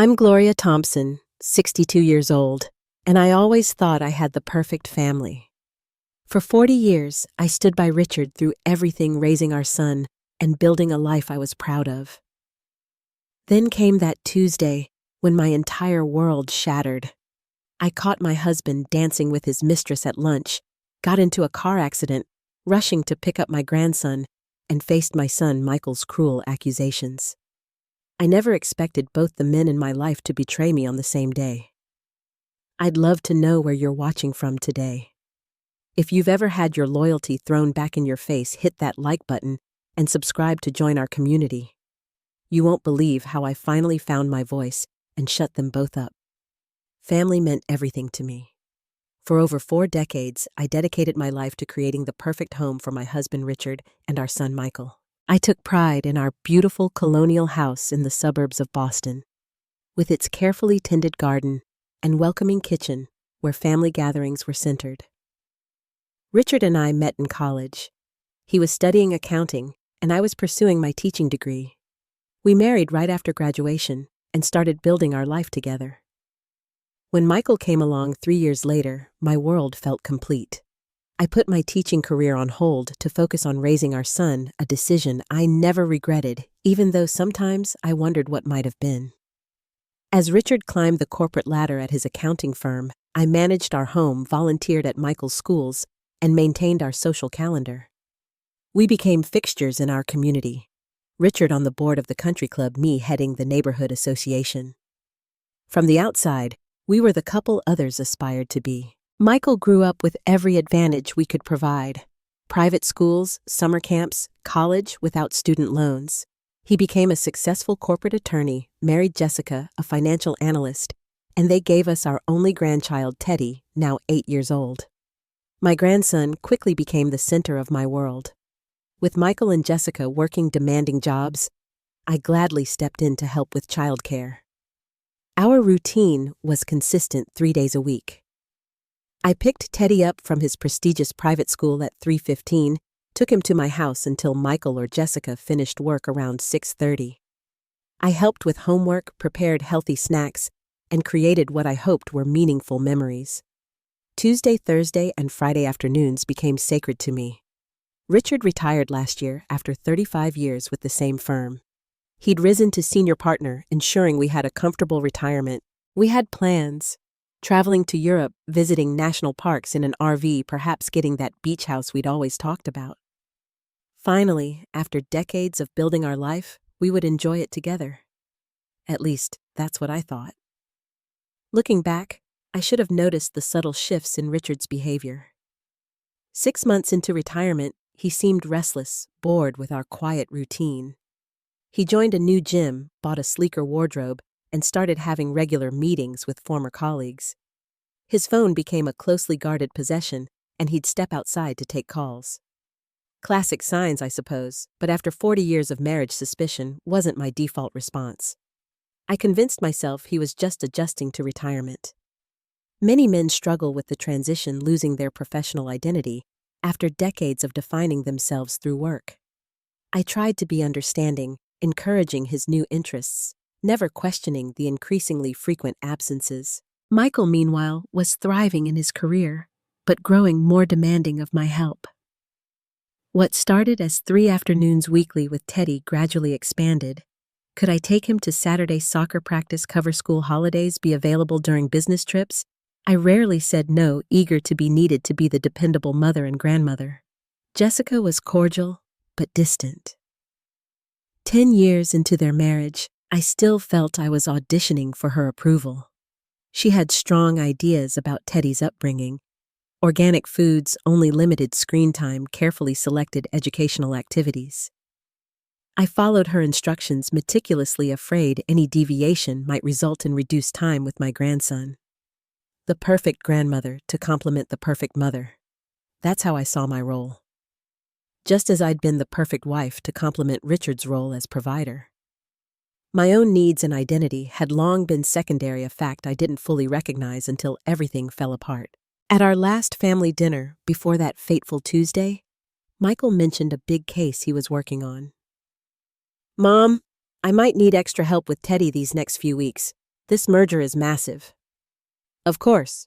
I'm Gloria Thompson, 62 years old, and I always thought I had the perfect family. For 40 years, I stood by Richard through everything raising our son and building a life I was proud of. Then came that Tuesday when my entire world shattered. I caught my husband dancing with his mistress at lunch, got into a car accident, rushing to pick up my grandson, and faced my son Michael's cruel accusations. I never expected both the men in my life to betray me on the same day. I'd love to know where you're watching from today. If you've ever had your loyalty thrown back in your face, hit that like button and subscribe to join our community. You won't believe how I finally found my voice and shut them both up. Family meant everything to me. For over 4 decades, I dedicated my life to creating the perfect home for my husband Richard and our son Michael. I took pride in our beautiful colonial house in the suburbs of Boston, with its carefully tended garden and welcoming kitchen where family gatherings were centered. Richard and I met in college. He was studying accounting, and I was pursuing my teaching degree. We married right after graduation and started building our life together. When Michael came along 3 years later, my world felt complete. I put my teaching career on hold to focus on raising our son, a decision I never regretted, even though sometimes I wondered what might have been. As Richard climbed the corporate ladder at his accounting firm, I managed our home, volunteered at Michael's schools, and maintained our social calendar. We became fixtures in our community. Richard on the board of the country club, me heading the neighborhood association. From the outside, we were the couple others aspired to be. Michael grew up with every advantage we could provide. Private schools, summer camps, college without student loans. He became a successful corporate attorney, married Jessica, a financial analyst, and they gave us our only grandchild, Teddy, now 8 years old. My grandson quickly became the center of my world. With Michael and Jessica working demanding jobs, I gladly stepped in to help with childcare. Our routine was consistent 3 days a week. I picked Teddy up from his prestigious private school at 3:15, took him to my house until Michael or Jessica finished work around 6:30. I helped with homework, prepared healthy snacks, and created what I hoped were meaningful memories. Tuesday, Thursday, and Friday afternoons became sacred to me. Richard retired last year after 35 years with the same firm. He'd risen to senior partner, ensuring we had a comfortable retirement. We had plans. Traveling to Europe, visiting national parks in an RV, perhaps getting that beach house we'd always talked about. Finally, after decades of building our life, we would enjoy it together. At least, that's what I thought. Looking back, I should have noticed the subtle shifts in Richard's behavior. 6 months into retirement, he seemed restless, bored with our quiet routine. He joined a new gym, bought a sleeker wardrobe, and started having regular meetings with former colleagues. His phone became a closely guarded possession, and he'd step outside to take calls. Classic signs, I suppose, but after 40 years of marriage, suspicion wasn't my default response. I convinced myself he was just adjusting to retirement. Many men struggle with the transition, losing their professional identity after decades of defining themselves through work. I tried to be understanding, encouraging his new interests, never questioning the increasingly frequent absences. Michael, meanwhile, was thriving in his career, but growing more demanding of my help. What started as 3 afternoons weekly with Teddy gradually expanded. Could I take him to Saturday soccer practice, cover school holidays, be available during business trips? I rarely said no, eager to be needed to be the dependable mother and grandmother. Jessica was cordial, but distant. 10 years into their marriage, I still felt I was auditioning for her approval. She had strong ideas about Teddy's upbringing. Organic foods, only limited screen time, carefully selected educational activities. I followed her instructions meticulously, afraid any deviation might result in reduced time with my grandson. The perfect grandmother to complement the perfect mother. That's how I saw my role. Just as I'd been the perfect wife to complement Richard's role as provider. My own needs and identity had long been secondary, a fact I didn't fully recognize until everything fell apart. At our last family dinner, before that fateful Tuesday, Michael mentioned a big case he was working on. "Mom, I might need extra help with Teddy these next few weeks. This merger is massive. Of course,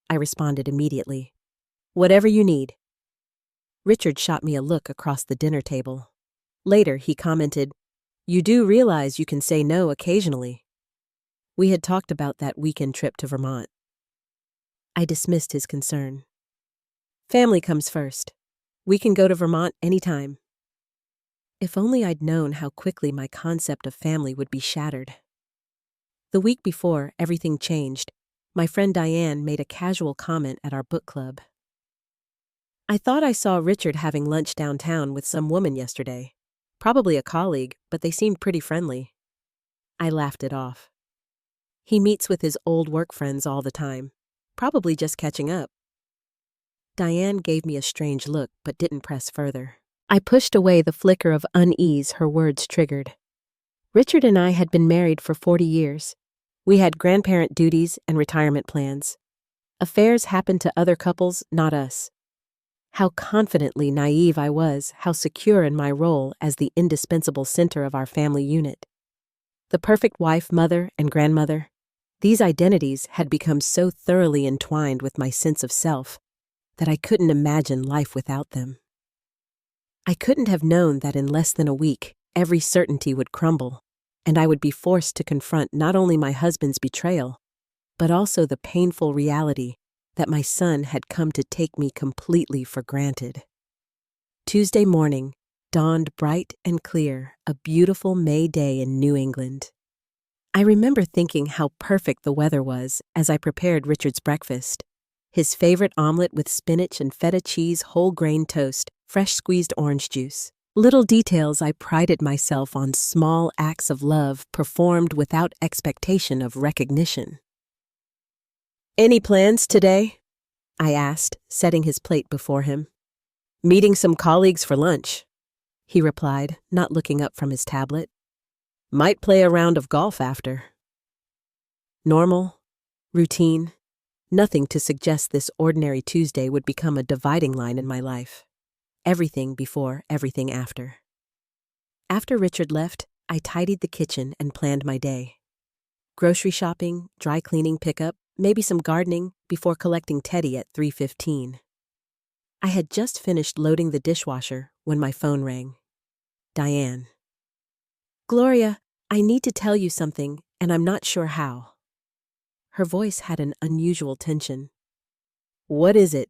I responded immediately. Whatever you need. Richard shot me a look across the dinner table. Later, he commented, "You do realize you can say no occasionally." We had talked about that weekend trip to Vermont. I dismissed his concern. Family comes first. We can go to Vermont anytime. If only I'd known how quickly my concept of family would be shattered. The week before everything changed, my friend Diane made a casual comment at our book club. "I thought I saw Richard having lunch downtown with some woman yesterday. Probably a colleague, but they seemed pretty friendly." I laughed it off. "He meets with his old work friends all the time. Probably just catching up." Diane gave me a strange look but didn't press further. I pushed away the flicker of unease her words triggered. Richard and I had been married for 40 years. We had grandparent duties and retirement plans. Affairs happened to other couples, not us. How confidently naive I was, how secure in my role as the indispensable center of our family unit. The perfect wife, mother, and grandmother. These identities had become so thoroughly entwined with my sense of self that I couldn't imagine life without them. I couldn't have known that in less than a week, every certainty would crumble, and I would be forced to confront not only my husband's betrayal, but also the painful reality that my son had come to take me completely for granted. Tuesday morning dawned bright and clear, a beautiful May day in New England. I remember thinking how perfect the weather was as I prepared Richard's breakfast. His favorite omelet with spinach and feta cheese, whole grain toast, fresh squeezed orange juice. Little details I prided myself on, small acts of love performed without expectation of recognition. "Any plans today?" I asked, setting his plate before him. "Meeting some colleagues for lunch," he replied, not looking up from his tablet. "Might play a round of golf after." Normal, routine, nothing to suggest this ordinary Tuesday would become a dividing line in my life. Everything before, everything after. After Richard left, I tidied the kitchen and planned my day. Grocery shopping, dry cleaning pickup, maybe some gardening before collecting Teddy at 3:15. I had just finished loading the dishwasher when my phone rang. Diane. "Gloria, I need to tell you something, and I'm not sure how." Her voice had an unusual tension. "What is it?"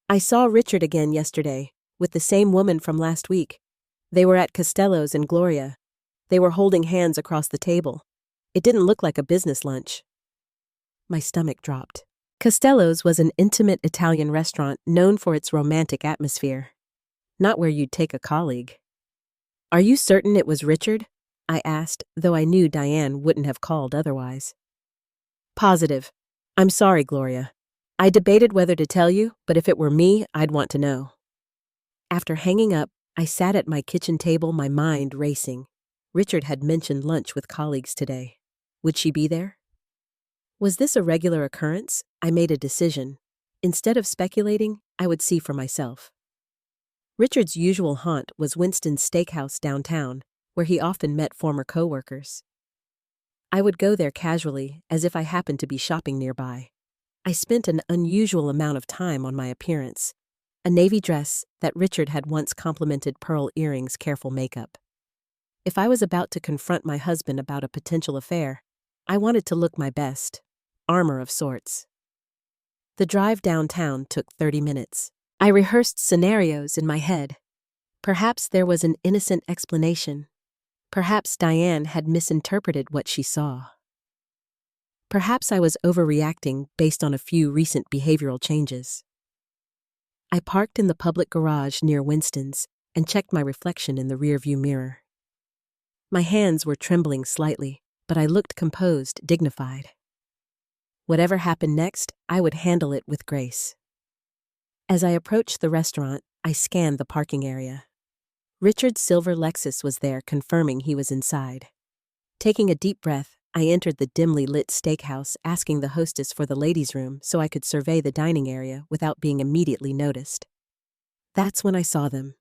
"I saw Richard again yesterday, with the same woman from last week. They were at Costello's and Gloria. They were holding hands across the table. It didn't look like a business lunch." My stomach dropped. Costello's was an intimate Italian restaurant known for its romantic atmosphere. Not where you'd take a colleague. "Are you certain it was Richard?" I asked, though I knew Diane wouldn't have called otherwise. "Positive. I'm sorry, Gloria. I debated whether to tell you, but if it were me, I'd want to know." After hanging up, I sat at my kitchen table, my mind racing. Richard had mentioned lunch with colleagues today. Would she be there? Was this a regular occurrence? I made a decision. Instead of speculating, I would see for myself. Richard's usual haunt was Winston's Steakhouse downtown, where he often met former coworkers. I would go there casually, as if I happened to be shopping nearby. I spent an unusual amount of time on my appearance. A navy dress that Richard had once complimented pearl earrings, careful makeup. If I was about to confront my husband about a potential affair, I wanted to look my best. Armor of sorts. The drive downtown took 30 minutes. I rehearsed scenarios in my head. Perhaps there was an innocent explanation. Perhaps Diane had misinterpreted what she saw. Perhaps I was overreacting based on a few recent behavioral changes. I parked in the public garage near Winston's and checked my reflection in the rearview mirror. My hands were trembling slightly, but I looked composed, dignified. Whatever happened next, I would handle it with grace. As I approached the restaurant, I scanned the parking area. Richard's silver Lexus was there, confirming he was inside. Taking a deep breath, I entered the dimly lit steakhouse, asking the hostess for the ladies' room so I could survey the dining area without being immediately noticed. That's when I saw them.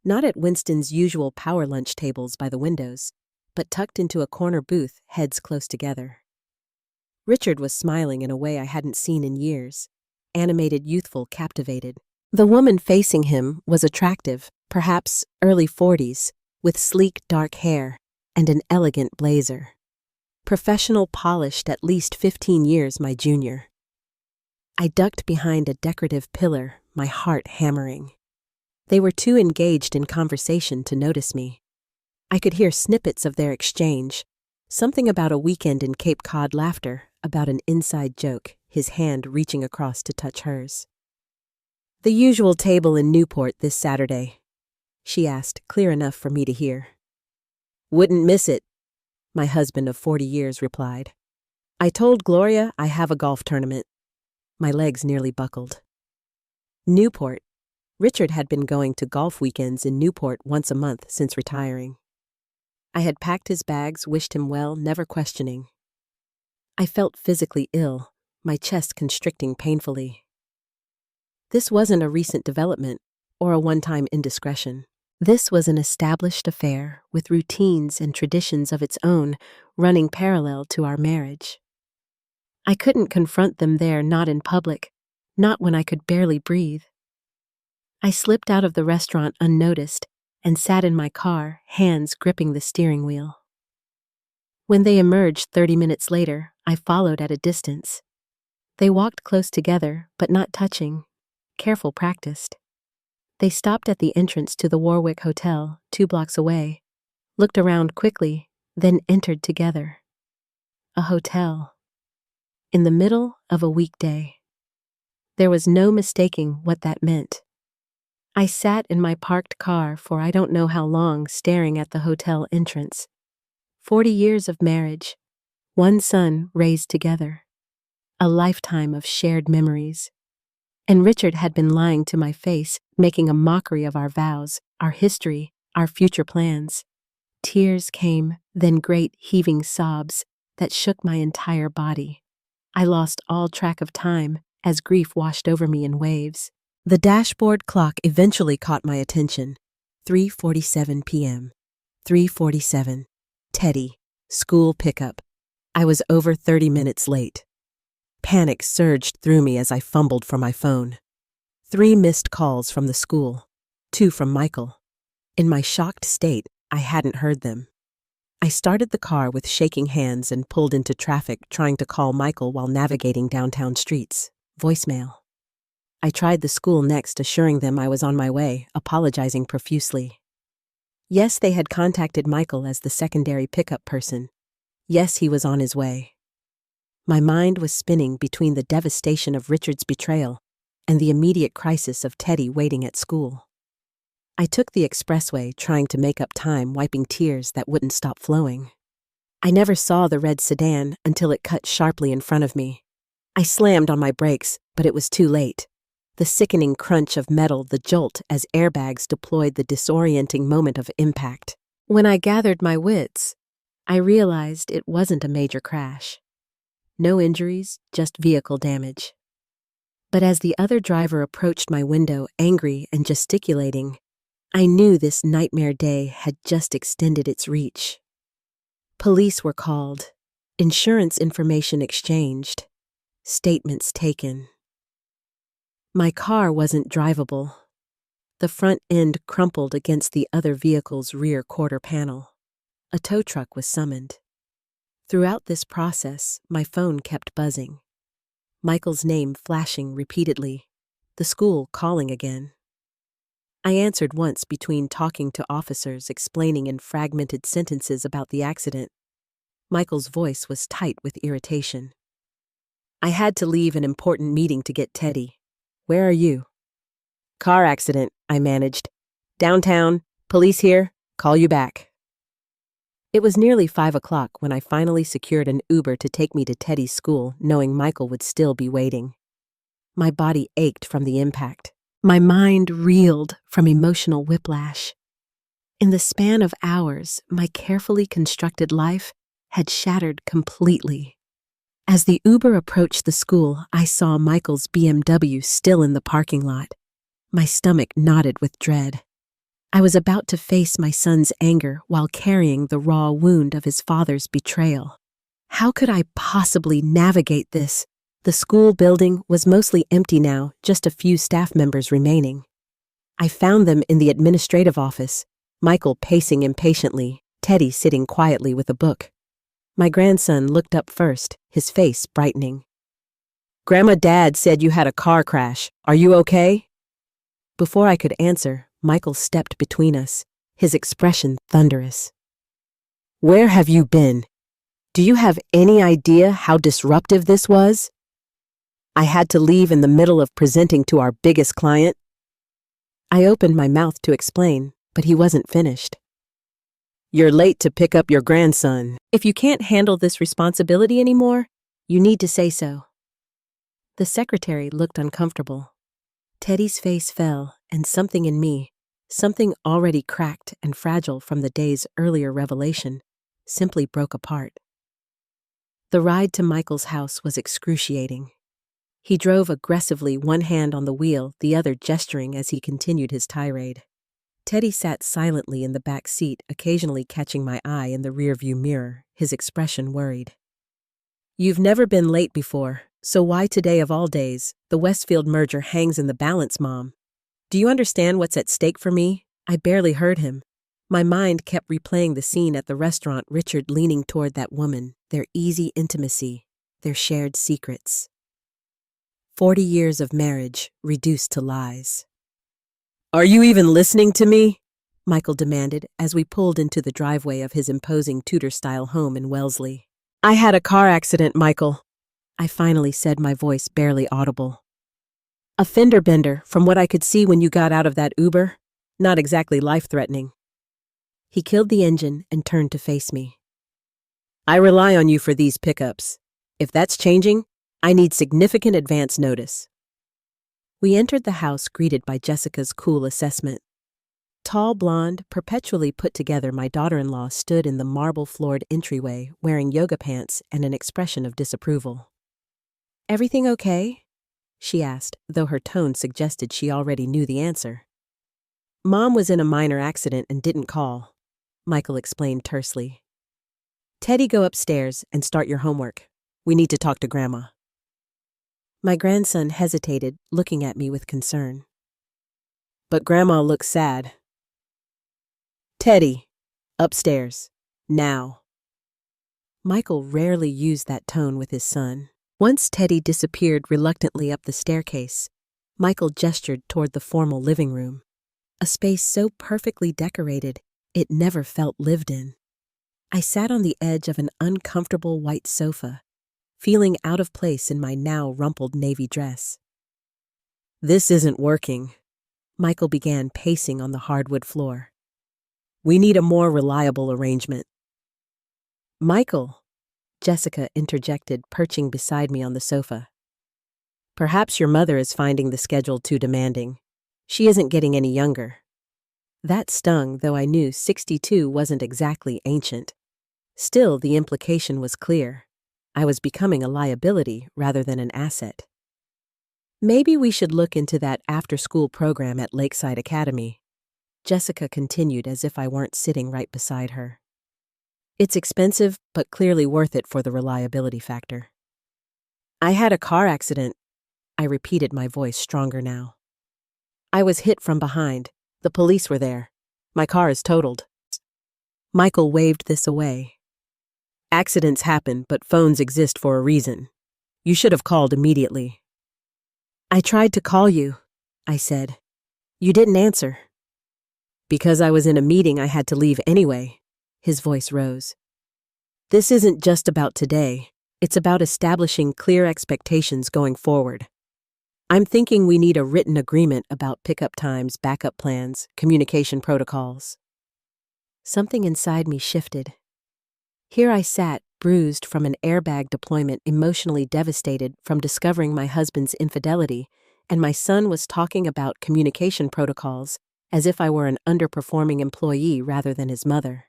Not at Winston's usual power lunch tables by the windows, but tucked into a corner booth, heads close together. Richard was smiling in a way I hadn't seen in years. Animated, youthful, captivated. The woman facing him was attractive, perhaps early 40s, with sleek dark hair and an elegant blazer. Professional, polished, at least 15 years my junior. I ducked behind a decorative pillar, my heart hammering. They were too engaged in conversation to notice me. I could hear snippets of their exchange, something about a weekend in Cape Cod, laughter about an inside joke, his hand reaching across to touch hers. "The usual table in Newport this Saturday," she asked, clear enough for me to hear. "Wouldn't miss it," my husband of 40 years replied. "I told Gloria I have a golf tournament." My legs nearly buckled. Newport. Richard had been going to golf weekends in Newport once a month since retiring. I had packed his bags, wished him well, never questioning. I felt physically ill, my chest constricting painfully. This wasn't a recent development or a one-time indiscretion. This was an established affair with routines and traditions of its own running parallel to our marriage. I couldn't confront them there, not in public, not when I could barely breathe. I slipped out of the restaurant unnoticed and sat in my car, hands gripping the steering wheel. When they emerged 30 minutes later, I followed at a distance. They walked close together, but not touching. Careful, practiced. They stopped at the entrance to the Warwick Hotel, 2 blocks away, looked around quickly, then entered together. A hotel. In the middle of a weekday. There was no mistaking what that meant. I sat in my parked car for I don't know how long, staring at the hotel entrance. 40 years of marriage, 1 son raised together, a lifetime of shared memories. And Richard had been lying to my face, making a mockery of our vows, our history, our future plans. Tears came, then great heaving sobs that shook my entire body. I lost all track of time as grief washed over me in waves. The dashboard clock eventually caught my attention. 3:47 p.m. 3:47. Teddy. School pickup. I was over 30 minutes late. Panic surged through me as I fumbled for my phone. 3 missed calls from the school. 2 from Michael. In my shocked state, I hadn't heard them. I started the car with shaking hands and pulled into traffic, trying to call Michael while navigating downtown streets. Voicemail. I tried the school next, assuring them I was on my way, apologizing profusely. Yes, they had contacted Michael as the secondary pickup person. Yes, he was on his way. My mind was spinning between the devastation of Richard's betrayal and the immediate crisis of Teddy waiting at school. I took the expressway, trying to make up time, wiping tears that wouldn't stop flowing. I never saw the red sedan until it cut sharply in front of me. I slammed on my brakes, but it was too late. The sickening crunch of metal, the jolt as airbags deployed, the disorienting moment of impact. When I gathered my wits, I realized it wasn't a major crash. No injuries, just vehicle damage. But as the other driver approached my window, angry and gesticulating, I knew this nightmare day had just extended its reach. Police were called, insurance information exchanged, statements taken. My car wasn't drivable. The front end crumpled against the other vehicle's rear quarter panel. A tow truck was summoned. Throughout this process, my phone kept buzzing. Michael's name flashing repeatedly. The school calling again. I answered once between talking to officers, explaining in fragmented sentences about the accident. Michael's voice was tight with irritation. "I had to leave an important meeting to get Teddy. Where are you?" "Car accident," I managed. "Downtown, police here, call you back." It was nearly 5 o'clock when I finally secured an Uber to take me to Teddy's school, knowing Michael would still be waiting. My body ached from the impact. My mind reeled from emotional whiplash. In the span of hours, my carefully constructed life had shattered completely. As the Uber approached the school, I saw Michael's BMW still in the parking lot. My stomach knotted with dread. I was about to face my son's anger while carrying the raw wound of his father's betrayal. How could I possibly navigate this? The school building was mostly empty now, just a few staff members remaining. I found them in the administrative office, Michael pacing impatiently, Teddy sitting quietly with a book. My grandson looked up first, his face brightening. "Grandma, Dad said you had a car crash. Are you okay?" Before I could answer, Michael stepped between us, his expression thunderous. "Where have you been? Do you have any idea how disruptive this was? I had to leave in the middle of presenting to our biggest client." I opened my mouth to explain, but he wasn't finished. "You're late to pick up your grandson. If you can't handle this responsibility anymore, you need to say so." The secretary looked uncomfortable. Teddy's face fell, and something in me, something already cracked and fragile from the day's earlier revelation, simply broke apart. The ride to Michael's house was excruciating. He drove aggressively, one hand on the wheel, the other gesturing as he continued his tirade. Teddy sat silently in the back seat, occasionally catching my eye in the rearview mirror, his expression worried. "You've never been late before, so why today of all days? The Westfield merger hangs in the balance, Mom. Do you understand what's at stake for me?" I barely heard him. My mind kept replaying the scene at the restaurant, Richard leaning toward that woman, their easy intimacy, their shared secrets. 40 years of marriage reduced to lies. "Are you even listening to me?" Michael demanded as we pulled into the driveway of his imposing Tudor-style home in Wellesley. "I had a car accident, Michael," I finally said, my voice barely audible. "A fender bender, from what I could see when you got out of that Uber. Not exactly life-threatening." He killed the engine and turned to face me. "I rely on you for these pickups. If that's changing, I need significant advance notice." We entered the house greeted by Jessica's cool assessment. Tall, blonde, perpetually put together, my daughter-in-law stood in the marble-floored entryway wearing yoga pants and an expression of disapproval. "Everything okay?" she asked, though her tone suggested she already knew the answer. "Mom was in a minor accident and didn't call," Michael explained tersely. "Teddy, go upstairs and start your homework. We need to talk to Grandma." My grandson hesitated, looking at me with concern. "But Grandma looks sad." "Teddy, upstairs, now." Michael rarely used that tone with his son. Once Teddy disappeared reluctantly up the staircase, Michael gestured toward the formal living room, a space so perfectly decorated it never felt lived in. I sat on the edge of an uncomfortable white sofa, feeling out of place in my now rumpled navy dress. "This isn't working," Michael began, pacing on the hardwood floor. "We need a more reliable arrangement." "Michael," Jessica interjected, perching beside me on the sofa. "Perhaps your mother is finding the schedule too demanding. She isn't getting any younger." That stung, though I knew 62 wasn't exactly ancient. Still, the implication was clear. I was becoming a liability rather than an asset. "Maybe we should look into that after-school program at Lakeside Academy," Jessica continued as if I weren't sitting right beside her. "It's expensive, but clearly worth it for the reliability factor." "I had a car accident," I repeated, my voice stronger now. "I was hit from behind. The police were there. My car is totaled." Michael waved this away. "Accidents happen, but phones exist for a reason. You should have called immediately." "I tried to call you," I said. "You didn't answer." "Because I was in a meeting I had to leave anyway." His voice rose. "This isn't just about today. It's about establishing clear expectations going forward. I'm thinking we need a written agreement about pickup times, backup plans, communication protocols." Something inside me shifted. Here I sat, bruised from an airbag deployment, emotionally devastated from discovering my husband's infidelity, and my son was talking about communication protocols as if I were an underperforming employee rather than his mother.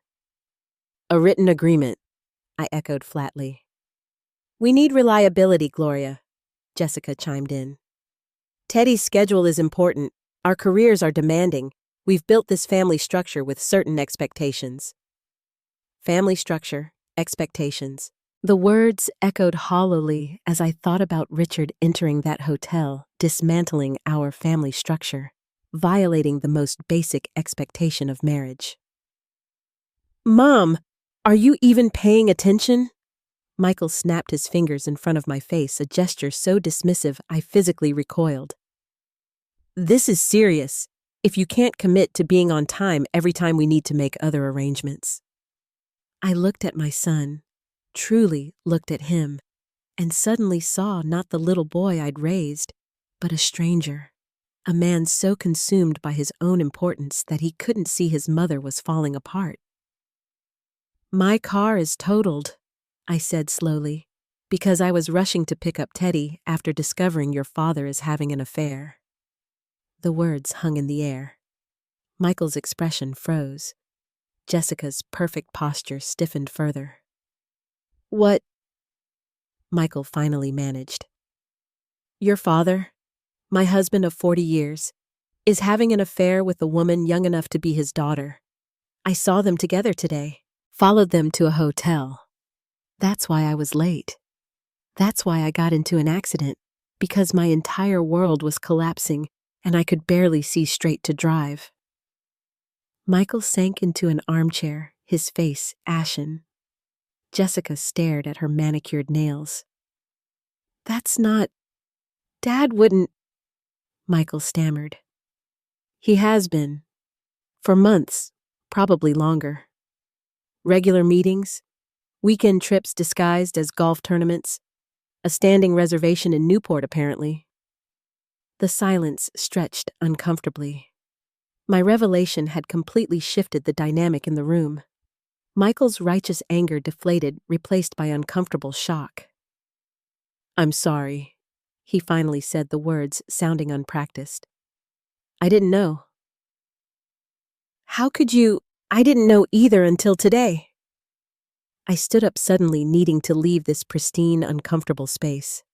"A written agreement," I echoed flatly. "We need reliability, Gloria," Jessica chimed in. "Teddy's schedule is important. Our careers are demanding. We've built this family structure with certain expectations." Family structure, expectations. The words echoed hollowly as I thought about Richard entering that hotel, dismantling our family structure, violating the most basic expectation of marriage. "Mom, are you even paying attention?" Michael snapped his fingers in front of my face, a gesture so dismissive I physically recoiled. "This is serious, if you can't commit to being on time every time we need to make other arrangements." I looked at my son, truly looked at him, and suddenly saw not the little boy I'd raised, but a stranger, a man so consumed by his own importance that he couldn't see his mother was falling apart. "My car is totaled," I said slowly, "because I was rushing to pick up Teddy after discovering your father is having an affair." The words hung in the air. Michael's expression froze. Jessica's perfect posture stiffened further. "What?" Michael finally managed. "Your father, my husband of 40 years, is having an affair with a woman young enough to be his daughter. I saw them together today, followed them to a hotel. That's why I was late. That's why I got into an accident, because my entire world was collapsing and I could barely see straight to drive." Michael sank into an armchair, his face ashen. Jessica stared at her manicured nails. "That's not... Dad wouldn't..." Michael stammered. "He has been. For months, probably longer. Regular meetings, weekend trips disguised as golf tournaments, a standing reservation in Newport apparently." The silence stretched uncomfortably. My revelation had completely shifted the dynamic in the room. Michael's righteous anger deflated, replaced by uncomfortable shock. "I'm sorry," he finally said, the words sounding unpracticed. "I didn't know." "How could you? I didn't know either until today." I stood up suddenly, needing to leave this pristine, uncomfortable space.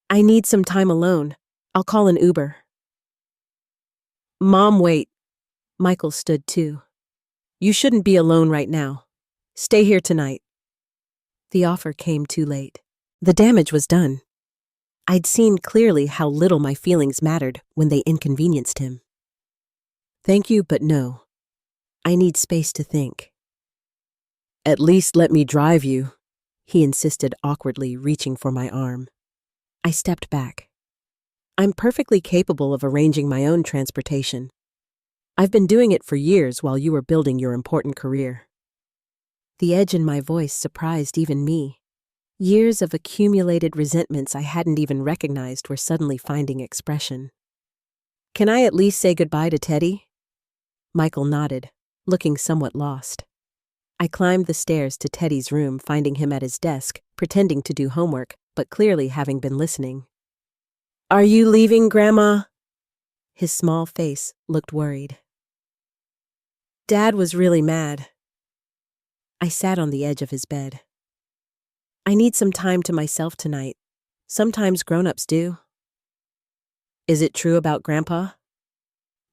"I need some time alone. I'll call an Uber." "Mom, wait." Michael stood too. "You shouldn't be alone right now. Stay here tonight." The offer came too late. The damage was done. I'd seen clearly how little my feelings mattered when they inconvenienced him. "Thank you, but no. I need space to think." "At least let me drive you," he insisted awkwardly, reaching for my arm. I stepped back. "I'm perfectly capable of arranging my own transportation. I've been doing it for years while you were building your important career." The edge in my voice surprised even me. Years of accumulated resentments I hadn't even recognized were suddenly finding expression. "Can I at least say goodbye to Teddy?" Michael nodded, looking somewhat lost. I climbed the stairs to Teddy's room, finding him at his desk, pretending to do homework, but clearly having been listening. "Are you leaving, Grandma?" His small face looked worried. "Dad was really mad." I sat on the edge of his bed. "I need some time to myself tonight. Sometimes grown-ups do." "Is it true about Grandpa?"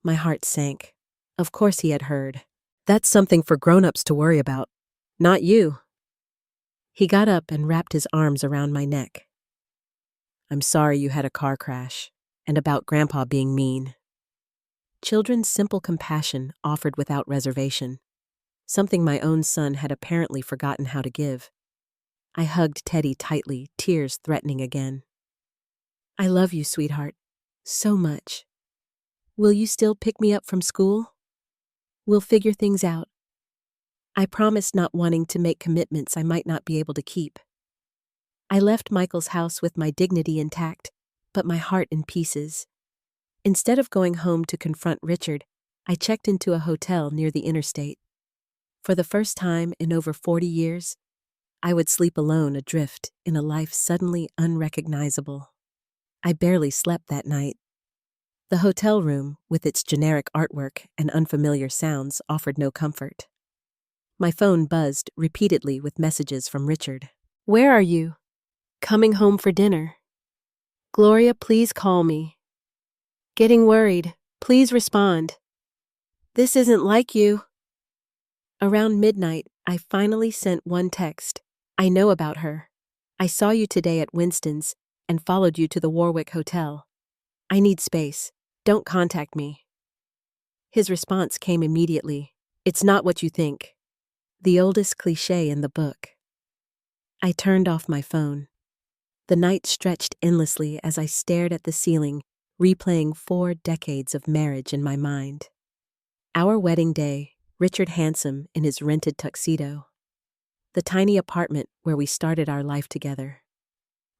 My heart sank. Of course he had heard. "That's something for grown-ups to worry about, not you." He got up and wrapped his arms around my neck. "I'm sorry you had a car crash, and about Grandpa being mean." Children's simple compassion offered without reservation, something my own son had apparently forgotten how to give. I hugged Teddy tightly, tears threatening again. "I love you, sweetheart, so much. Will you still pick me up from school? We'll figure things out." I promised not wanting to make commitments I might not be able to keep. I left Michael's house with my dignity intact, but my heart in pieces. Instead of going home to confront Richard, I checked into a hotel near the interstate. For the first time in over 40 years, I would sleep alone, adrift in a life suddenly unrecognizable. I barely slept that night. The hotel room, with its generic artwork and unfamiliar sounds, offered no comfort. My phone buzzed repeatedly with messages from Richard. "Where are you? Coming home for dinner. Gloria, please call me. Getting worried. Please respond. This isn't like you." Around midnight, I finally sent one text. I know about her. I saw you today at Winston's and followed you to the Warwick Hotel. I need space. Don't contact me. His response came immediately. It's not what you think. The oldest cliché in the book. I turned off my phone. The night stretched endlessly as I stared at the ceiling, replaying 4 decades of marriage in my mind. Our wedding day, Richard handsome in his rented tuxedo. The tiny apartment where we started our life together.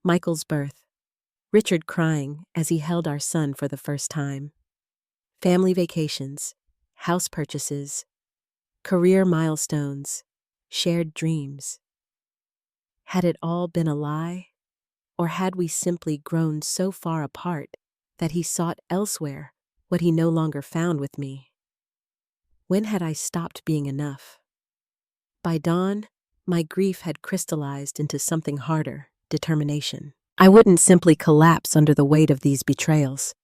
Michael's birth. Richard crying as he held our son for the first time. Family vacations, house purchases, career milestones, shared dreams. Had it all been a lie? Or had we simply grown so far apart that he sought elsewhere what he no longer found with me? When had I stopped being enough? By dawn, my grief had crystallized into something harder, determination. I wouldn't simply collapse under the weight of these betrayals.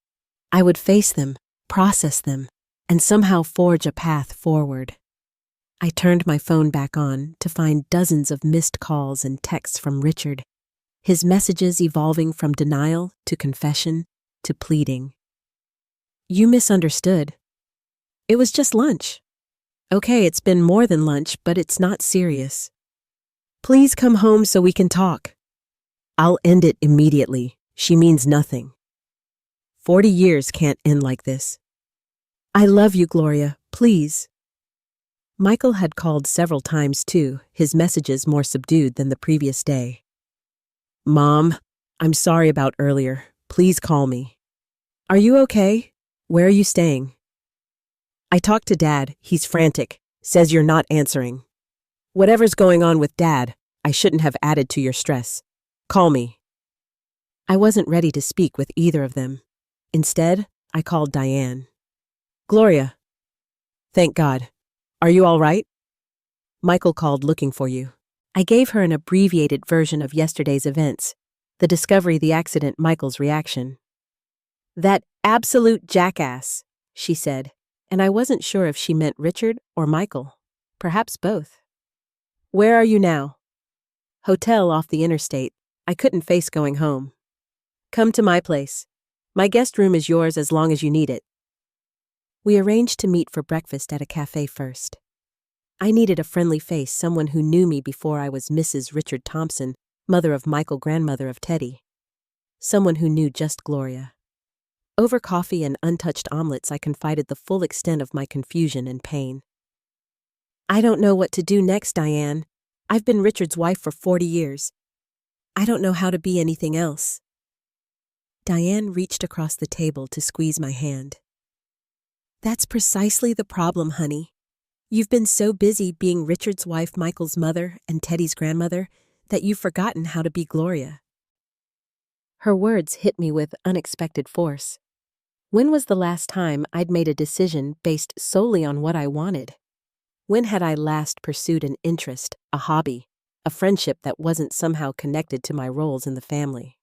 I would face them, process them, and somehow forge a path forward. I turned my phone back on to find dozens of missed calls and texts from Richard, his messages evolving from denial to confession to pleading. You misunderstood. It was just lunch. Okay, it's been more than lunch, but it's not serious. Please come home so we can talk. I'll end it immediately. She means nothing. 40 years can't end like this. I love you, Gloria. Please. Michael had called several times too, his messages more subdued than the previous day. Mom, I'm sorry about earlier. Please call me. Are you okay? Where are you staying? I talked to Dad. He's frantic. Says you're not answering. Whatever's going on with Dad, I shouldn't have added to your stress. Call me. I wasn't ready to speak with either of them. Instead, I called Diane. Gloria. Thank God. Are you all right? Michael called looking for you. I gave her an abbreviated version of yesterday's events, the discovery, the accident, Michael's reaction. That absolute jackass, she said, and I wasn't sure if she meant Richard or Michael. Perhaps both. Where are you now? Hotel off the interstate. I couldn't face going home. Come to my place. My guest room is yours as long as you need it. We arranged to meet for breakfast at a cafe first. I needed a friendly face, someone who knew me before I was Mrs. Richard Thompson, mother of Michael, grandmother of Teddy. Someone who knew just Gloria. Over coffee and untouched omelets, I confided the full extent of my confusion and pain. I don't know what to do next, Diane. I've been Richard's wife for 40 years. I don't know how to be anything else. Diane reached across the table to squeeze my hand. That's precisely the problem, honey. You've been so busy being Richard's wife, Michael's mother, and Teddy's grandmother that you've forgotten how to be Gloria. Her words hit me with unexpected force. When was the last time I'd made a decision based solely on what I wanted? When had I last pursued an interest, a hobby, a friendship that wasn't somehow connected to my roles in the family?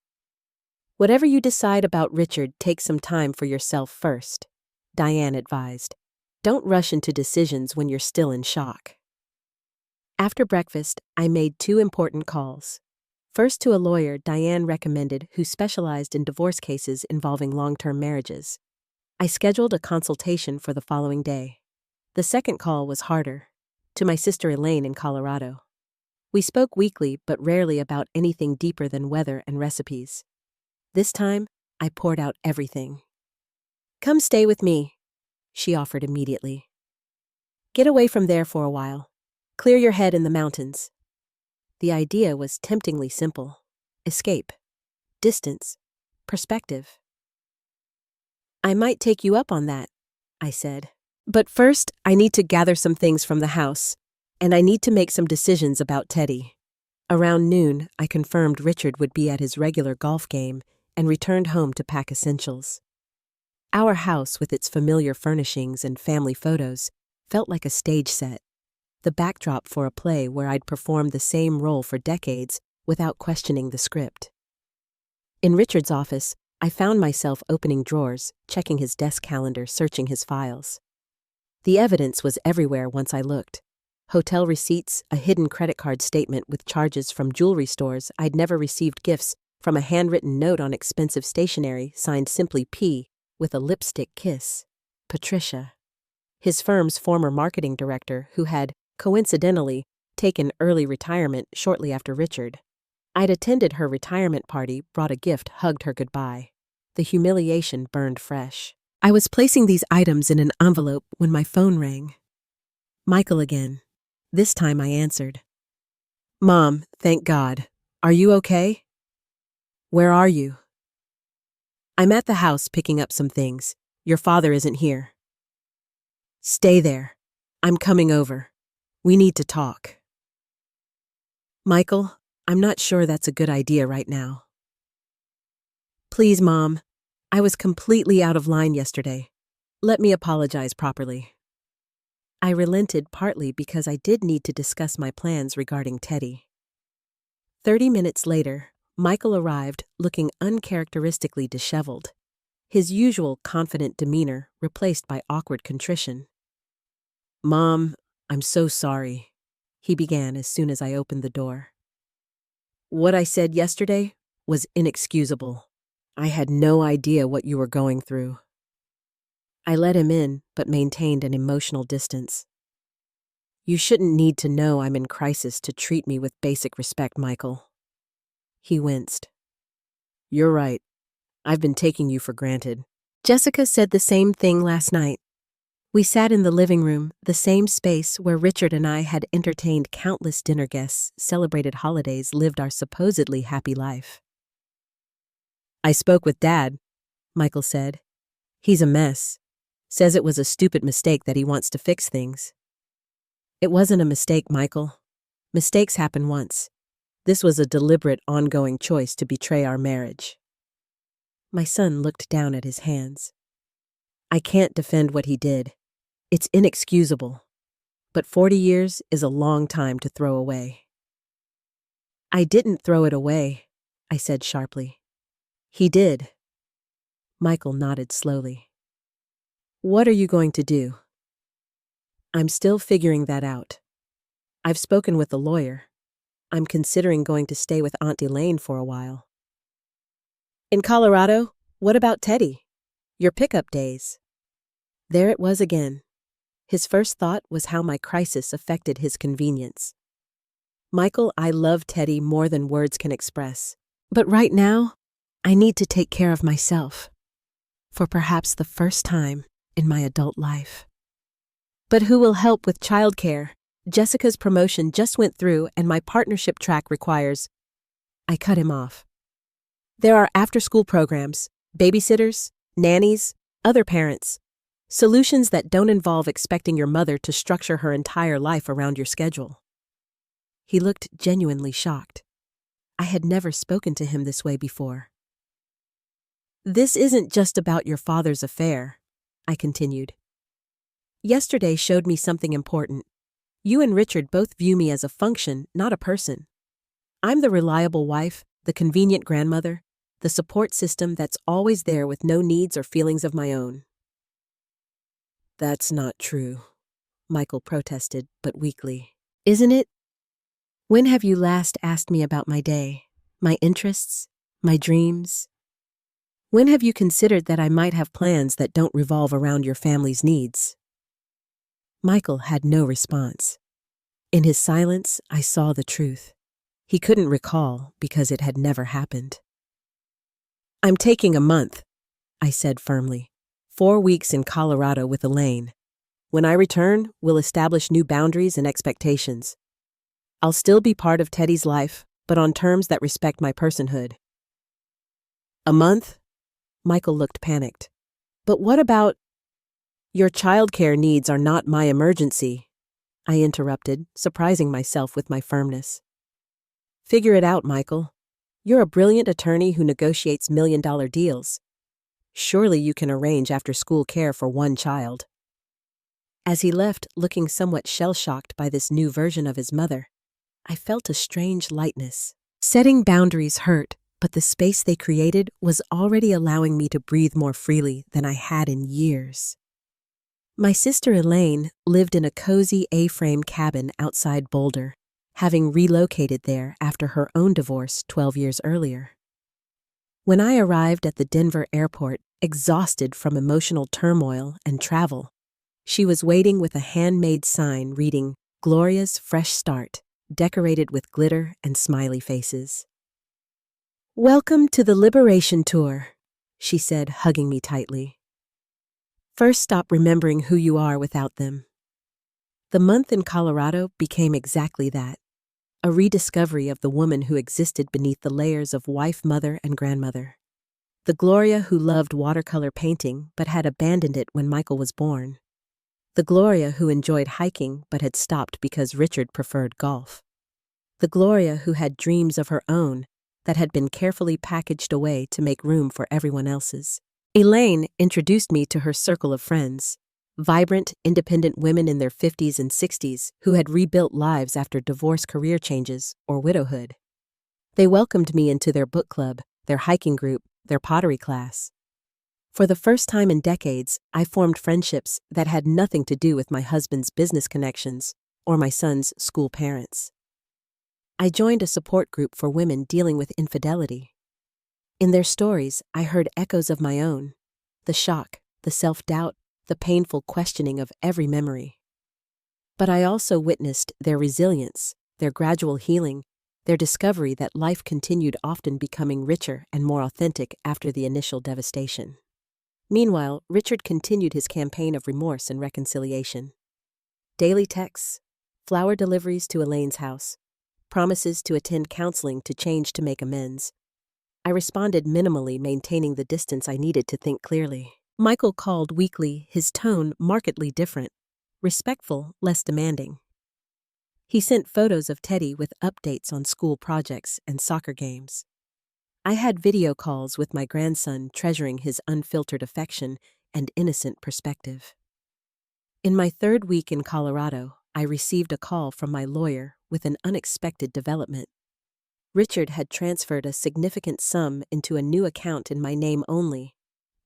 Whatever you decide about Richard, take some time for yourself first, Diane advised. Don't rush into decisions when you're still in shock. After breakfast, I made 2 important calls. First to a lawyer Diane recommended who specialized in divorce cases involving long-term marriages. I scheduled a consultation for the following day. The second call was harder, to my sister Elaine in Colorado. We spoke weekly but rarely about anything deeper than weather and recipes. This time, I poured out everything. Come stay with me, she offered immediately. Get away from there for a while. Clear your head in the mountains. The idea was temptingly simple. Escape. Distance. Perspective. I might take you up on that, I said. But first, I need to gather some things from the house, and I need to make some decisions about Teddy. Around noon, I confirmed Richard would be at his regular golf game and returned home to pack essentials. Our house, with its familiar furnishings and family photos, felt like a stage set, the backdrop for a play where I'd performed the same role for decades without questioning the script. In Richard's office, I found myself opening drawers, checking his desk calendar, searching his files. The evidence was everywhere once I looked. Hotel receipts, a hidden credit card statement with charges from jewelry stores. I'd never received gifts from a handwritten note on expensive stationery signed simply P with a lipstick kiss. Patricia, his firm's former marketing director who had, coincidentally, taken early retirement shortly after Richard. I'd attended her retirement party, brought a gift, hugged her goodbye. The humiliation burned fresh. I was placing these items in an envelope when my phone rang. Michael again. This time I answered. Mom, thank God. Are you okay? Where are you? I'm at the house picking up some things. Your father isn't here. Stay there. I'm coming over. We need to talk. Michael, I'm not sure that's a good idea right now. Please, Mom. I was completely out of line yesterday. Let me apologize properly. I relented partly because I did need to discuss my plans regarding Teddy. 30 minutes later, Michael arrived looking uncharacteristically disheveled, his usual confident demeanor replaced by awkward contrition. Mom, I'm so sorry, he began as soon as I opened the door. What I said yesterday was inexcusable. I had no idea what you were going through. I let him in, but maintained an emotional distance. You shouldn't need to know I'm in crisis to treat me with basic respect, Michael. He winced. You're right. I've been taking you for granted. Jessica said the same thing last night. We sat in the living room, the same space where Richard and I had entertained countless dinner guests, celebrated holidays, lived our supposedly happy life. I spoke with Dad, Michael said. He's a mess. Says it was a stupid mistake that he wants to fix things. It wasn't a mistake, Michael. Mistakes happen once. This was a deliberate, ongoing choice to betray our marriage. My son looked down at his hands. I can't defend what he did. It's inexcusable. But 40 years is a long time to throw away. I didn't throw it away, I said sharply. He did. Michael nodded slowly. What are you going to do? I'm still figuring that out. I've spoken with a lawyer. I'm considering going to stay with Aunt Elaine for a while. In Colorado, what about Teddy? Your pickup days. There it was again. His first thought was how my crisis affected his convenience. Michael, I love Teddy more than words can express. But right now, I need to take care of myself. For perhaps the first time in my adult life. But who will help with childcare? Jessica's promotion just went through and my partnership track requires... I cut him off. There are after-school programs, babysitters, nannies, other parents. Solutions that don't involve expecting your mother to structure her entire life around your schedule. He looked genuinely shocked. I had never spoken to him this way before. This isn't just about your father's affair, I continued. Yesterday showed me something important. You and Richard both view me as a function, not a person. I'm the reliable wife, the convenient grandmother, the support system that's always there with no needs or feelings of my own. That's not true, Michael protested, but weakly. Isn't it? When have you last asked me about my day, my interests, my dreams? When have you considered that I might have plans that don't revolve around your family's needs? Michael had no response. In his silence, I saw the truth. He couldn't recall because it had never happened. I'm taking a month, I said firmly. 4 weeks in Colorado with Elaine. When I return, we'll establish new boundaries and expectations. I'll still be part of Teddy's life, but on terms that respect my personhood. A month? Michael looked panicked. But what about... Your childcare needs are not my emergency, I interrupted, surprising myself with my firmness. Figure it out, Michael. You're a brilliant attorney who negotiates million-dollar deals. Surely you can arrange after-school care for one child. As he left, looking somewhat shell-shocked by this new version of his mother, I felt a strange lightness. Setting boundaries hurt, but the space they created was already allowing me to breathe more freely than I had in years. My sister Elaine lived in a cozy A-frame cabin outside Boulder, having relocated there after her own divorce 12 years earlier. When I arrived at the Denver airport, exhausted from emotional turmoil and travel, she was waiting with a handmade sign reading, "Gloria's Fresh Start," decorated with glitter and smiley faces. "Welcome to the Liberation Tour," she said, hugging me tightly. "First stop remembering who you are without them." The month in Colorado became exactly that, a rediscovery of the woman who existed beneath the layers of wife, mother, and grandmother. The Gloria who loved watercolor painting but had abandoned it when Michael was born. The Gloria who enjoyed hiking but had stopped because Richard preferred golf. The Gloria who had dreams of her own that had been carefully packaged away to make room for everyone else's. Elaine introduced me to her circle of friends, vibrant, independent women in their 50s and 60s who had rebuilt lives after divorce, career changes, or widowhood. They welcomed me into their book club, their hiking group, their pottery class. For the first time in decades, I formed friendships that had nothing to do with my husband's business connections or my son's school parents. I joined a support group for women dealing with infidelity. In their stories, I heard echoes of my own, the shock, the self-doubt, the painful questioning of every memory. But I also witnessed their resilience, their gradual healing, their discovery that life continued, often becoming richer and more authentic after the initial devastation. Meanwhile, Richard continued his campaign of remorse and reconciliation. Daily texts, flower deliveries to Elaine's house, promises to attend counseling to change to make amends. I responded minimally, maintaining the distance I needed to think clearly. Michael called weekly, his tone markedly different, respectful, less demanding. He sent photos of Teddy with updates on school projects and soccer games. I had video calls with my grandson, treasuring his unfiltered affection and innocent perspective. In my third week in Colorado, I received a call from my lawyer with an unexpected development. Richard had transferred a significant sum into a new account in my name only,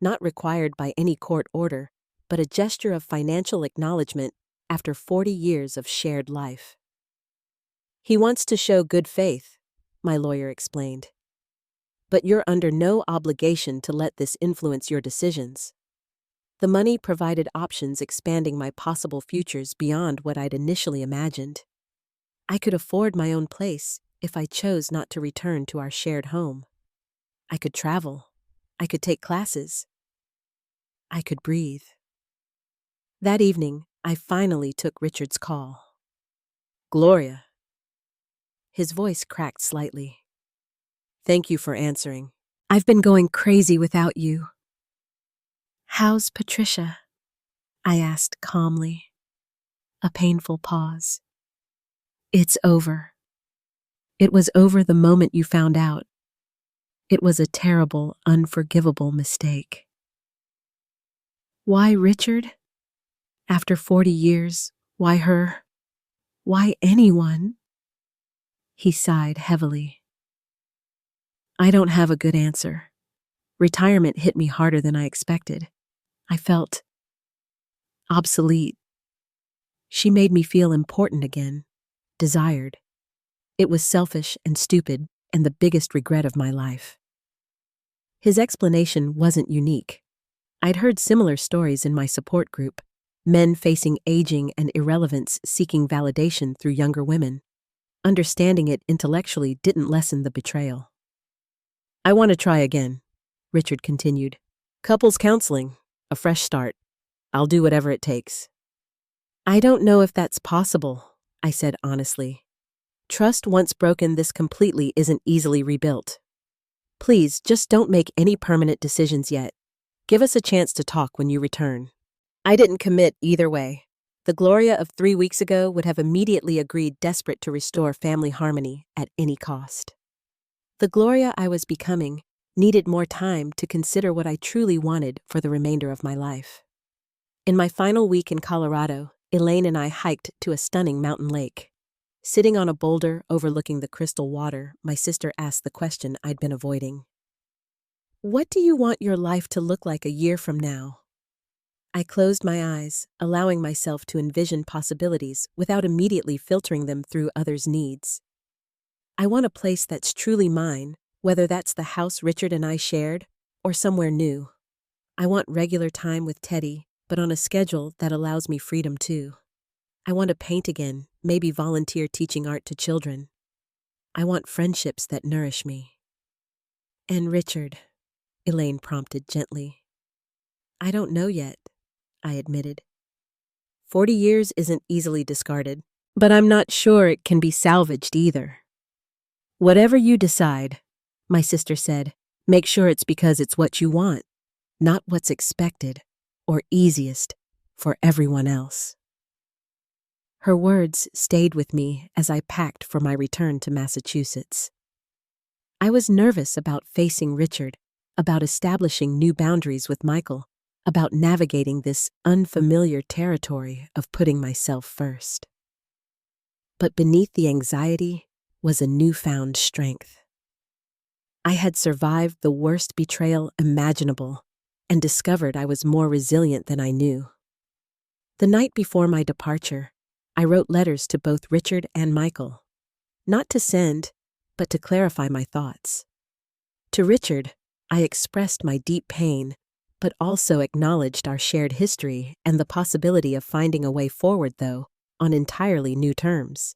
not required by any court order, but a gesture of financial acknowledgement after 40 years of shared life. "He wants to show good faith," my lawyer explained. "But you're under no obligation to let this influence your decisions." The money provided options, expanding my possible futures beyond what I'd initially imagined. I could afford my own place if I chose not to return to our shared home. I could travel. I could take classes. I could breathe. That evening, I finally took Richard's call. "Gloria." His voice cracked slightly. "Thank you for answering. I've been going crazy without you." "How's Patricia?" I asked calmly. A painful pause. "It's over. It was over the moment you found out. It was a terrible, unforgivable mistake." "Why Richard? After 40 years, why her? Why anyone?" He sighed heavily. "I don't have a good answer. Retirement hit me harder than I expected. I felt obsolete. She made me feel important again, desired. It was selfish and stupid, and the biggest regret of my life." His explanation wasn't unique. I'd heard similar stories in my support group, men facing aging and irrelevance seeking validation through younger women. Understanding it intellectually didn't lessen the betrayal. "I want to try again," Richard continued. "Couples counseling, a fresh start. I'll do whatever it takes." "I don't know if that's possible," I said honestly. "Trust once broken this completely isn't easily rebuilt. Please, just don't make any permanent decisions yet. Give us a chance to talk when you return." I didn't commit either way. The Gloria of 3 weeks ago would have immediately agreed, desperate to restore family harmony at any cost. The Gloria I was becoming needed more time to consider what I truly wanted for the remainder of my life. In my final week in Colorado, Elaine and I hiked to a stunning mountain lake. Sitting on a boulder overlooking the crystal water, my sister asked the question I'd been avoiding. "What do you want your life to look like a year from now?" I closed my eyes, allowing myself to envision possibilities without immediately filtering them through others' needs. I want a place that's truly mine, whether that's the house Richard and I shared or somewhere new. I want regular time with Teddy, but on a schedule that allows me freedom too. I want to paint again, maybe volunteer teaching art to children. I want friendships that nourish me. And Richard, Elaine prompted gently. I don't know yet, I admitted. 40 years isn't easily discarded, but I'm not sure it can be salvaged either. Whatever you decide, my sister said, make sure it's because it's what you want, not what's expected or easiest for everyone else. Her words stayed with me as I packed for my return to Massachusetts. I was nervous about facing Richard, about establishing new boundaries with Michael, about navigating this unfamiliar territory of putting myself first. But beneath the anxiety was a newfound strength. I had survived the worst betrayal imaginable and discovered I was more resilient than I knew. The night before my departure, I wrote letters to both Richard and Michael, not to send, but to clarify my thoughts. To Richard, I expressed my deep pain, but also acknowledged our shared history and the possibility of finding a way forward, though, on entirely new terms.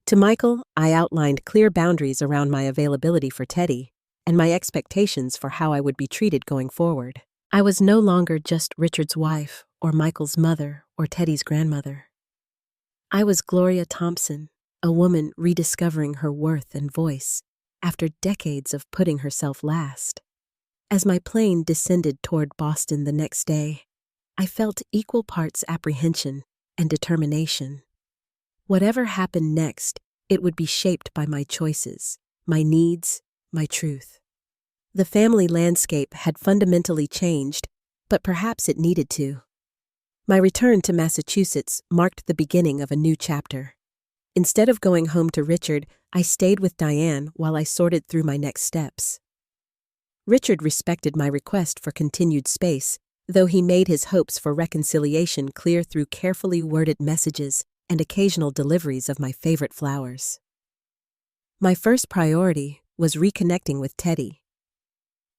To Michael, I outlined clear boundaries around my availability for Teddy and my expectations for how I would be treated going forward. I was no longer just Richard's wife or Michael's mother or Teddy's grandmother. I was Gloria Thompson, a woman rediscovering her worth and voice after decades of putting herself last. As my plane descended toward Boston the next day, I felt equal parts apprehension and determination. Whatever happened next, it would be shaped by my choices, my needs, my truth. The family landscape had fundamentally changed, but perhaps it needed to. My return to Massachusetts marked the beginning of a new chapter. Instead of going home to Richard, I stayed with Diane while I sorted through my next steps. Richard respected my request for continued space, though he made his hopes for reconciliation clear through carefully worded messages and occasional deliveries of my favorite flowers. My first priority was reconnecting with Teddy.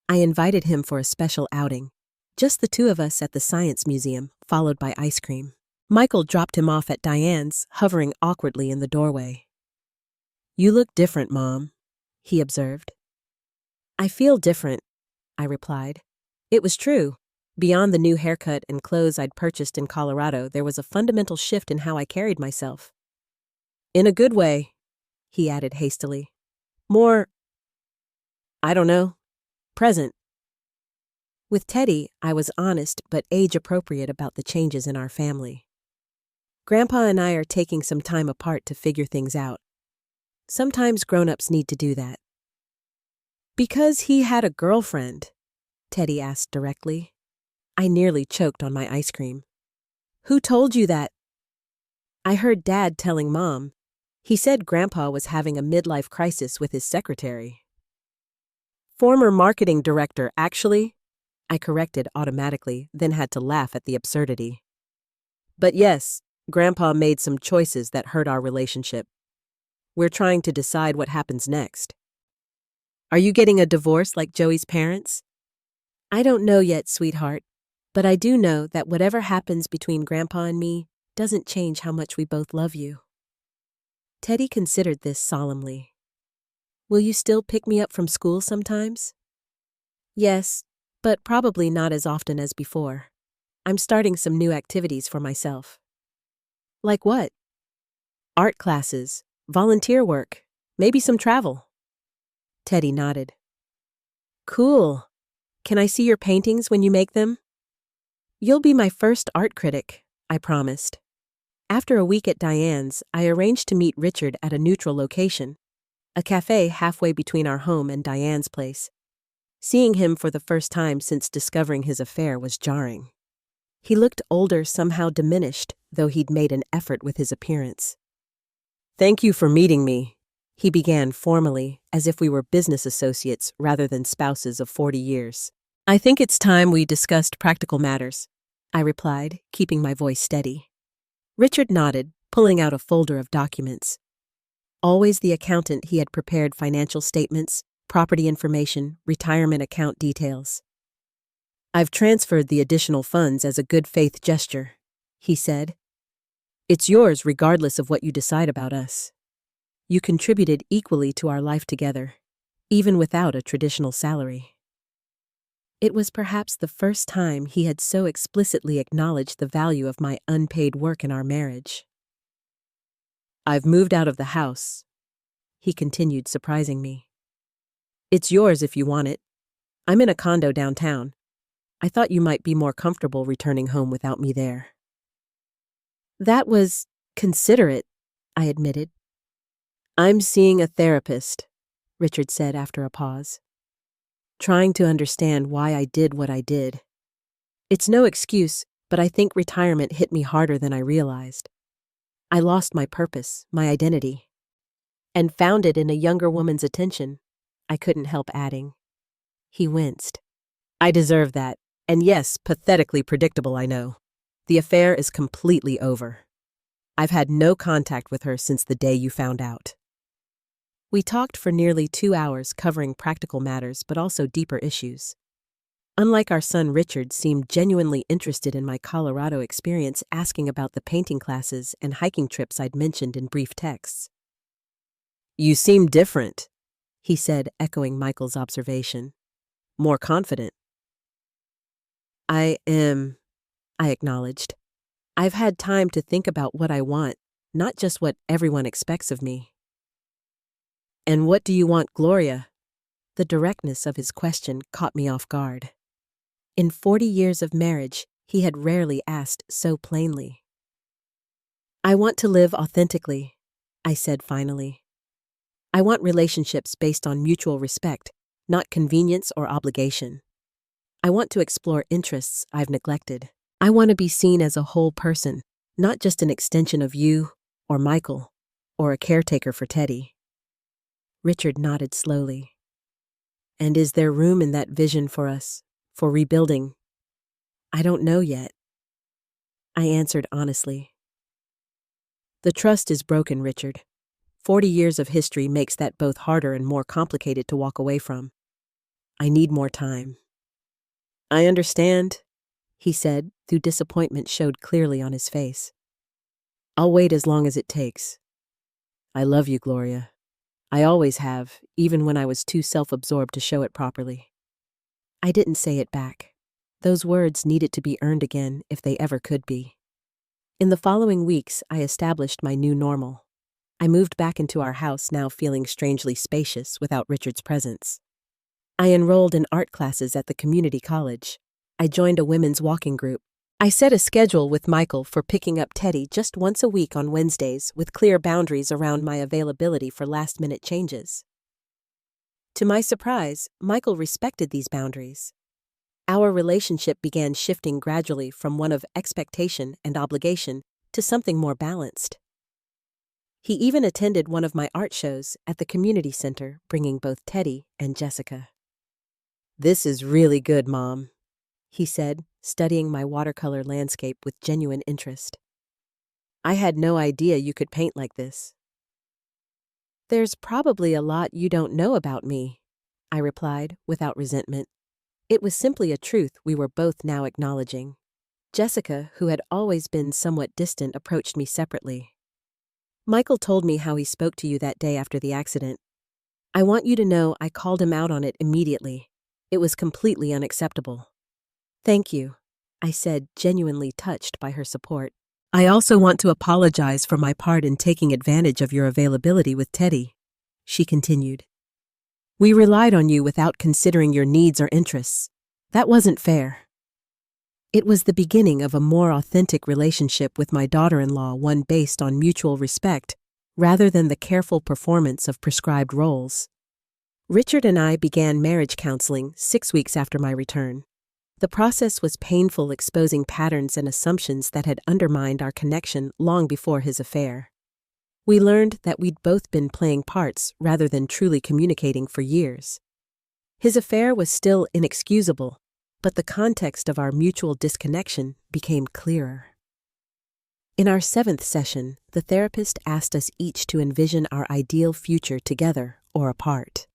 I invited him for a special outing, just the two of us at the Science Museum, followed by ice cream. Michael dropped him off at Diane's, hovering awkwardly in the doorway. "You look different, Mom," he observed. "I feel different," I replied. It was true. Beyond the new haircut and clothes I'd purchased in Colorado, there was a fundamental shift in how I carried myself. "In a good way," he added hastily. "More, I don't know, present." With Teddy, I was honest but age-appropriate about the changes in our family. Grandpa and I are taking some time apart to figure things out. Sometimes grown-ups need to do that. "Because he had a girlfriend?" Teddy asked directly. I nearly choked on my ice cream. "Who told you that?" "I heard Dad telling Mom. He said Grandpa was having a midlife crisis with his secretary." "Former marketing director, actually," I corrected automatically, then had to laugh at the absurdity. "But yes, Grandpa made some choices that hurt our relationship. We're trying to decide what happens next." "Are you getting a divorce like Joey's parents?" "I don't know yet, sweetheart. But I do know that whatever happens between Grandpa and me doesn't change how much we both love you." Teddy considered this solemnly. "Will you still pick me up from school sometimes?" "Yes, but probably not as often as before. I'm starting some new activities for myself." "Like what?" "Art classes, volunteer work, maybe some travel." Teddy nodded. "Cool. Can I see your paintings when you make them?" "You'll be my first art critic," I promised. After a week at Diane's, I arranged to meet Richard at a neutral location, a cafe halfway between our home and Diane's place. Seeing him for the first time since discovering his affair was jarring. He looked older, somehow diminished, though he'd made an effort with his appearance. "Thank you for meeting me," he began formally, as if we were business associates rather than spouses of 40 years. "I think it's time we discussed practical matters. I replied, keeping my voice steady. Richard nodded, pulling out a folder of documents. Always the accountant, he had prepared financial statements, property information, retirement account details. I've transferred the additional funds as a good faith gesture, he said. It's yours regardless of what you decide about us. You contributed equally to our life together, even without a traditional salary. It was perhaps the first time he had so explicitly acknowledged the value of my unpaid work in our marriage. I've moved out of the house, he continued, surprising me. It's yours if you want it. I'm in a condo downtown. I thought you might be more comfortable returning home without me there. That was considerate, I admitted. I'm seeing a therapist, Richard said after a pause. Trying to understand why I did what I did. It's no excuse, but I think retirement hit me harder than I realized. I lost my purpose, my identity, and found it in a younger woman's attention, I couldn't help adding. He winced. I deserve that, and yes, pathetically predictable, I know. The affair is completely over. I've had no contact with her since the day you found out. We talked for nearly 2 hours, covering practical matters but also deeper issues. Unlike our son, Richard seemed genuinely interested in my Colorado experience, asking about the painting classes and hiking trips I'd mentioned in brief texts. You seem different, he said, echoing Michael's observation. More confident. I am, I acknowledged. I've had time to think about what I want, not just what everyone expects of me. And what do you want, Gloria? The directness of his question caught me off guard. In 40 years of marriage, he had rarely asked so plainly. I want to live authentically, I said finally. I want relationships based on mutual respect, not convenience or obligation. I want to explore interests I've neglected. I want to be seen as a whole person, not just an extension of you, or Michael, or a caretaker for Teddy. Richard nodded slowly. And is there room in that vision for us, for rebuilding? I don't know yet. I answered honestly. The trust is broken, Richard. 40 years of history makes that both harder and more complicated to walk away from. I need more time. I understand, he said, though disappointment showed clearly on his face. I'll wait as long as it takes. I love you, Gloria. I always have, even when I was too self-absorbed to show it properly. I didn't say it back. Those words needed to be earned again if they ever could be. In the following weeks, I established my new normal. I moved back into our house, now feeling strangely spacious without Richard's presence. I enrolled in art classes at the community college. I joined a women's walking group. I set a schedule with Michael for picking up Teddy just once a week on Wednesdays, with clear boundaries around my availability for last-minute changes. To my surprise, Michael respected these boundaries. Our relationship began shifting gradually from one of expectation and obligation to something more balanced. He even attended one of my art shows at the community center, bringing both Teddy and Jessica. This is really good, Mom, he said, studying my watercolor landscape with genuine interest. I had no idea you could paint like this. There's probably a lot you don't know about me, I replied, without resentment. It was simply a truth we were both now acknowledging. Jessica, who had always been somewhat distant, approached me separately. Michael told me how he spoke to you that day after the accident. I want you to know I called him out on it immediately. It was completely unacceptable. Thank you, I said, genuinely touched by her support. I also want to apologize for my part in taking advantage of your availability with Teddy, she continued. We relied on you without considering your needs or interests. That wasn't fair. It was the beginning of a more authentic relationship with my daughter-in-law, one based on mutual respect, rather than the careful performance of prescribed roles. Richard and I began marriage counseling 6 weeks after my return. The process was painful, exposing patterns and assumptions that had undermined our connection long before his affair. We learned that we'd both been playing parts rather than truly communicating for years. His affair was still inexcusable, but the context of our mutual disconnection became clearer. In our 7th session, the therapist asked us each to envision our ideal future together or apart.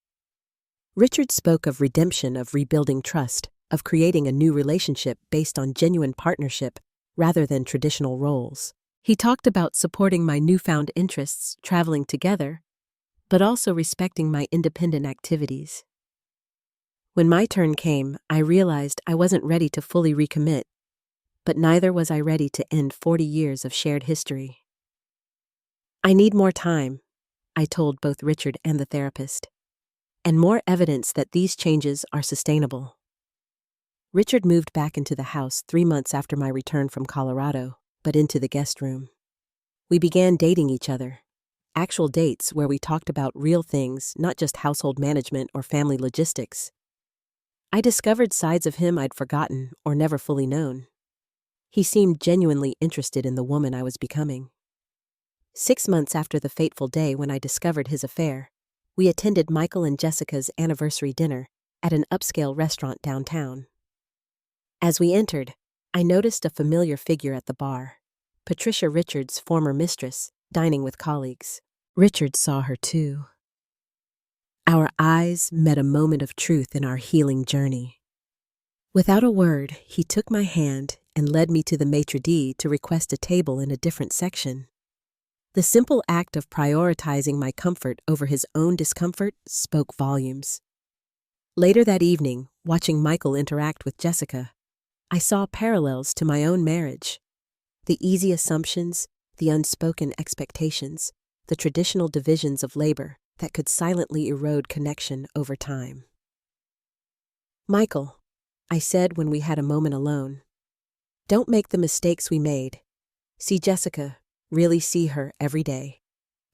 Richard spoke of redemption, of rebuilding trust, of creating a new relationship based on genuine partnership rather than traditional roles. He talked about supporting my newfound interests, traveling together, but also respecting my independent activities. When my turn came, I realized I wasn't ready to fully recommit, but neither was I ready to end 40 years of shared history. I need more time, I told both Richard and the therapist, and more evidence that these changes are sustainable. Richard moved back into the house 3 months after my return from Colorado, but into the guest room. We began dating each other. Actual dates where we talked about real things, not just household management or family logistics. I discovered sides of him I'd forgotten or never fully known. He seemed genuinely interested in the woman I was becoming. 6 months after the fateful day when I discovered his affair, we attended Michael and Jessica's anniversary dinner at an upscale restaurant downtown. As we entered, I noticed a familiar figure at the bar, Patricia, Richard's former mistress, dining with colleagues. Richard saw her too. Our eyes met a moment of truth in our healing journey. Without a word, he took my hand and led me to the maitre d' to request a table in a different section. The simple act of prioritizing my comfort over his own discomfort spoke volumes. Later that evening, watching Michael interact with Jessica, I saw parallels to my own marriage. The easy assumptions, the unspoken expectations, the traditional divisions of labor that could silently erode connection over time. Michael, I said when we had a moment alone, don't make the mistakes we made. See Jessica, really see her every day.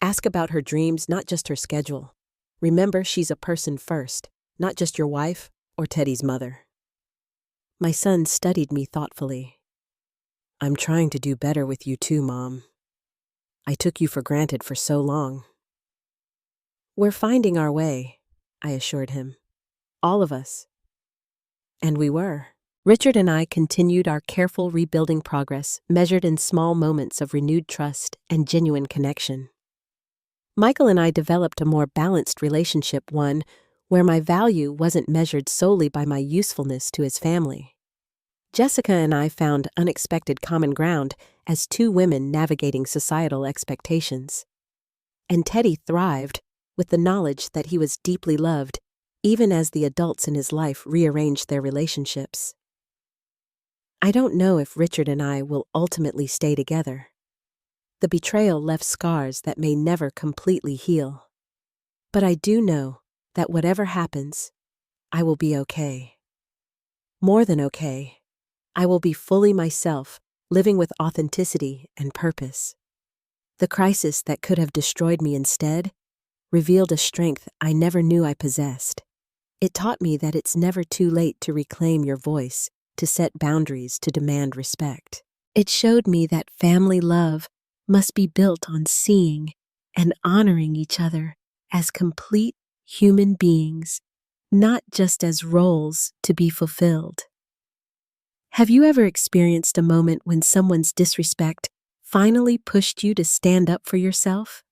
Ask about her dreams, not just her schedule. Remember, she's a person first, not just your wife or Teddy's mother. My son studied me thoughtfully. I'm trying to do better with you too, Mom. I took you for granted for so long. We're finding our way, I assured him. All of us. And we were. Richard and I continued our careful rebuilding progress, measured in small moments of renewed trust and genuine connection. Michael and I developed a more balanced relationship, one where my value wasn't measured solely by my usefulness to his family. Jessica and I found unexpected common ground as two women navigating societal expectations. And Teddy thrived with the knowledge that he was deeply loved, even as the adults in his life rearranged their relationships. I don't know if Richard and I will ultimately stay together. The betrayal left scars that may never completely heal. But I do know that whatever happens, I will be okay. More than okay. I will be fully myself, living with authenticity and purpose. The crisis that could have destroyed me instead revealed a strength I never knew I possessed. It taught me that it's never too late to reclaim your voice, to set boundaries, to demand respect. It showed me that family love must be built on seeing and honoring each other as complete human beings, not just as roles to be fulfilled. Have you ever experienced a moment when someone's disrespect finally pushed you to stand up for yourself?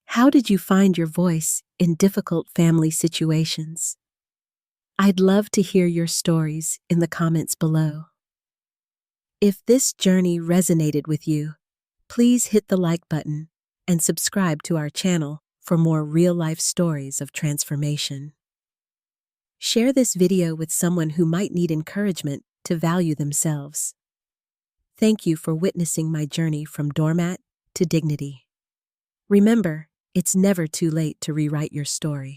How did you find your voice in difficult family situations? I'd love to hear your stories in the comments below. If this journey resonated with you, please hit the like button and subscribe to our channel for more real-life stories of transformation. Share this video with someone who might need encouragement to value themselves. Thank you for witnessing my journey from doormat to dignity. Remember, it's never too late to rewrite your story.